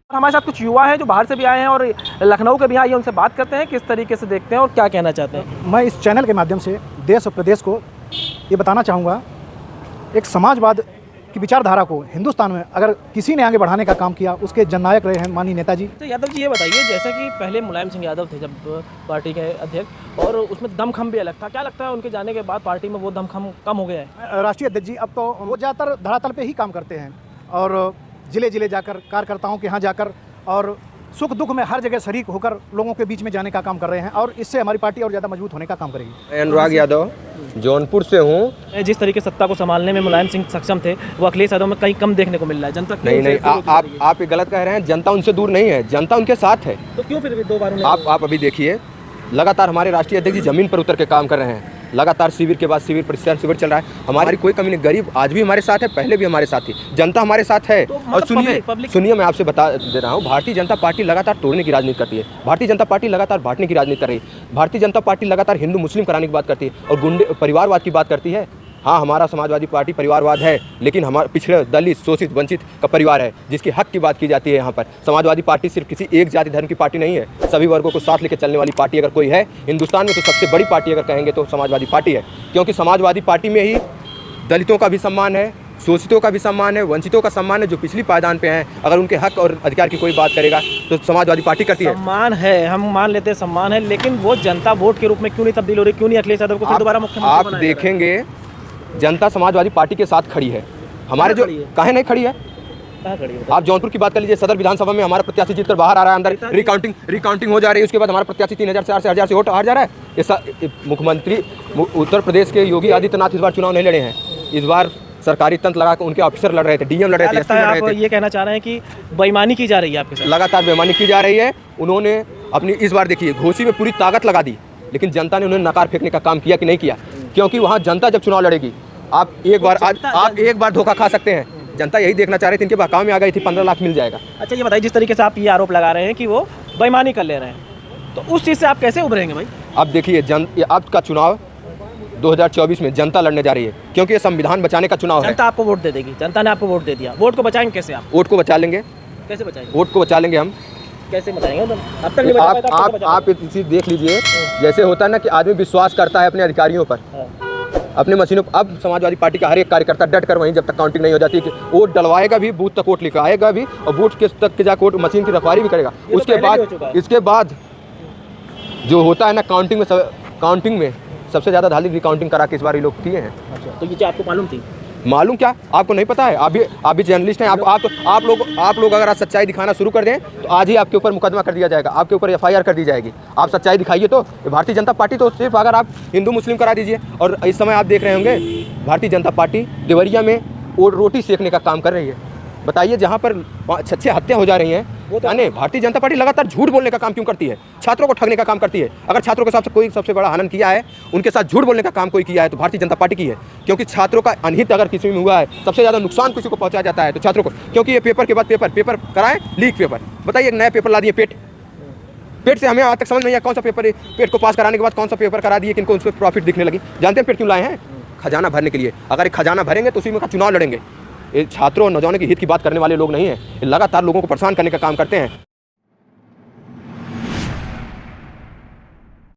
हमारे साथ कुछ युवा हैं जो बाहर से भी आए हैं और लखनऊ के भी आए हैं, उनसे बात करते हैं किस तरीके से देखते हैं और क्या कहना चाहते हैं। मैं इस चैनल के माध्यम से देश और प्रदेश को ये बताना चाहूँगा, एक समाजवाद की विचारधारा को हिंदुस्तान में अगर किसी ने आगे बढ़ाने का काम किया, उसके जननायक रहे हैं माननीय नेताजी। तो यादव जी ये बताइए, जैसे कि पहले मुलायम सिंह यादव थे जब पार्टी के अध्यक्ष, और उसमें दमखम भी अलग था, क्या लगता है उनके जाने के बाद पार्टी में वो दमखम कम हो गया है? राष्ट्रीय अध्यक्ष जी अब तो वो ज़्यादातर धरातल पे ही काम करते हैं और ज़िले ज़िले जाकर कार्यकर्ताओं के यहाँ जाकर और सुख दुख में हर जगह शरीक होकर लोगों के बीच में जाने का काम कर रहे हैं और इससे हमारी पार्टी और ज़्यादा मजबूत होने का काम करेगी। मैं अनुराग यादव जौनपुर से हूँ। जिस तरीके सत्ता को संभालने में मुलायम सिंह सक्षम थे, वो अखिलेश यादव में कहीं कम देखने को मिल रहा है। जनता नहीं, आप ये गलत कह रहे हैं। जनता उनसे दूर नहीं है, जनता उनके साथ है। तो क्यों फिर भी दो बार आप अभी देखिए, लगातार हमारे राष्ट्रीय अध्यक्ष जी जमीन पर उतर के काम कर रहे हैं। लगातार शिविर के बाद शिविर, प्रशिक्षण शिविर चल रहा है। हमारी कोई कमी नहीं, गरीब आज भी हमारे साथ है, पहले भी हमारे साथ थी, जनता हमारे साथ है। और सुनिए मैं आपसे बता दे रहा हूँ, भारतीय जनता पार्टी लगातार तोड़ने की राजनीति करती है। भारतीय जनता पार्टी लगातार बांटने की राजनीति कर रही है। भारतीय जनता पार्टी लगातार हिंदू मुस्लिम कराने की बात करती है और गुंडे परिवारवाद की बात करती है। हाँ, हमारा समाजवादी पार्टी परिवारवाद है, लेकिन हमारे पिछड़े, दलित, शोषित, वंचित का परिवार है, जिसकी हक की बात की जाती है। यहाँ पर समाजवादी पार्टी सिर्फ किसी एक जाति धर्म की पार्टी नहीं है, सभी वर्गों को साथ लेकर चलने वाली पार्टी अगर कोई है हिंदुस्तान में तो सबसे बड़ी पार्टी अगर कहेंगे तो समाजवादी पार्टी है। क्योंकि समाजवादी पार्टी में ही दलितों का भी सम्मान है, शोषितों का भी सम्मान है, वंचितों का सम्मान है, जो पिछली पायदान पे हैं। अगर उनके हक और अधिकार की कोई बात करेगा तो समाजवादी पार्टी करती है। सम्मान है, हम मान लेते हैं सम्मान है, लेकिन वो जनता वोट के रूप में क्यों नहीं तब्दील हो रही? क्यों नहीं अखिलेश यादव को फिर दोबारा मुख्यमंत्री आप देखेंगे जनता समाजवादी पार्टी के साथ खड़ी है। हमारे जो काहे नहीं खड़ी है? आप जौनपुर की बात कर लीजिए, सदर विधानसभा में हमारा प्रत्याशी जीतकर बाहर आ रहा है, अंदर रिकाउंटिंग हो जा रही है, उसके बाद हमारा प्रत्याशी 3000 से 4000 से वोट हार जा रहा है। ऐसा मुख्यमंत्री उत्तर प्रदेश के योगी आदित्यनाथ इस बार चुनाव नहीं लड़े हैं। इस बार सरकारी तंत्र लगा कर उनके ऑफिसर लड़ रहे थे, डीएम लड़ रहे थे, एसपी लड़ रहे थे। ये कहना चाह रहे हैं कि बेईमानी की जा रही है आपके साथ? लगातार बेईमानी की जा रही है। उन्होंने अपनी इस बार देखिए घोषी में पूरी ताकत लगा दी, लेकिन जनता ने उन्हें नकार फेंकने का काम किया कि नहीं किया? क्योंकि वहाँ जनता जब चुनाव लड़ेगी, आप एक बार धोखा खा सकते हैं। जनता यही देखना चाह रही थी, इनके बकाव में आ गई थी, 15 लाख मिल जाएगा। अच्छा ये बताइए, जिस तरीके से आप ये आरोप लगा रहे हैं कि वो बेईमानी कर ले रहे हैं, तो उस चीज़ से आप कैसे उभरेंगे भाई? अब देखिए, आपका चुनाव 2024 में जनता लड़ने जा रही है, क्योंकि ये संविधान बचाने का चुनाव है। जनता आपको वोट दे देगी, जनता ने आपको वोट दे दिया, वोट को बचाएंगे कैसे आप? वोट को बचा लेंगे। कैसे बचाएंगे? वोट को बचा लेंगे हम। कैसे बचाएंगे? अब तक नहीं बचा पाए तो आप इसी देख लीजिए, जैसे होता है ना कि आदमी विश्वास करता है अपने अधिकारियों पर, अपने मशीनों पर। अब समाजवादी पार्टी का हर एक कार्यकर्ता डट कर वहीं जब तक काउंटिंग नहीं हो जाती कि वोट डलवाएगा भी, बूथ तक वोट लेकर आएगा भी और बूथ के तक के जाकर वोट मशीन की रखवाली भी करेगा। इसके बाद जो होता है ना काउंटिंग में सबसे ज़्यादा धाली रिकाउंटिंग करा के इस बार ये लोग किए हैं। अच्छा, तो ये क्या आपको मालूम थी? मालूम क्या, आपको नहीं पता है? आप भी जर्नलिस्ट हैं। आप लोग अगर आज सच्चाई दिखाना शुरू कर दें तो आज ही आपके ऊपर मुकदमा कर दिया जाएगा, आपके ऊपर FIR कर दी जाएगी। आप सच्चाई दिखाइए। तो भारतीय जनता पार्टी तो सिर्फ अगर आप हिंदू मुस्लिम करा दीजिए। और इस समय आप देख रहे होंगे भारतीय जनता पार्टी देवरिया में रोटी सेकने का काम कर रही है। बताइए, जहाँ पर 6 हत्या हो जा रही हैं, वो तो भारतीय जनता पार्टी लगातार झूठ बोलने का काम क्यों करती है? छात्रों को ठगने का काम करती है। अगर छात्रों के साथ कोई सबसे बड़ा हनन किया है, उनके साथ झूठ बोलने का काम कोई किया है तो भारतीय जनता पार्टी की है। क्योंकि छात्रों का अनहित अगर किसी में हुआ है, सबसे ज़्यादा नुकसान किसी को पहुंचाया जाता है तो छात्रों को। क्योंकि ये पेपर के बाद पेपर कराएं, लीक पेपर। बताइए, नया पेपर ला दिए पेट से। हमें आज तक समझ नहीं आया कौन सा पेपर है। पेट को पास कराने के बाद कौन सा पेपर करा दिए, किनको उस पर प्रॉफिट दिखने लगी। जानते हैं पेट क्यों लाए हैं? खजाना भरने के लिए। अगर एक खजाना भरेंगे तो उसी में का चुनाव लड़ेंगे। ये छात्रों और नौजवानों के हित की बात करने वाले लोग नहीं हैं, लगातार लोगों को परेशान करने का काम करते हैं।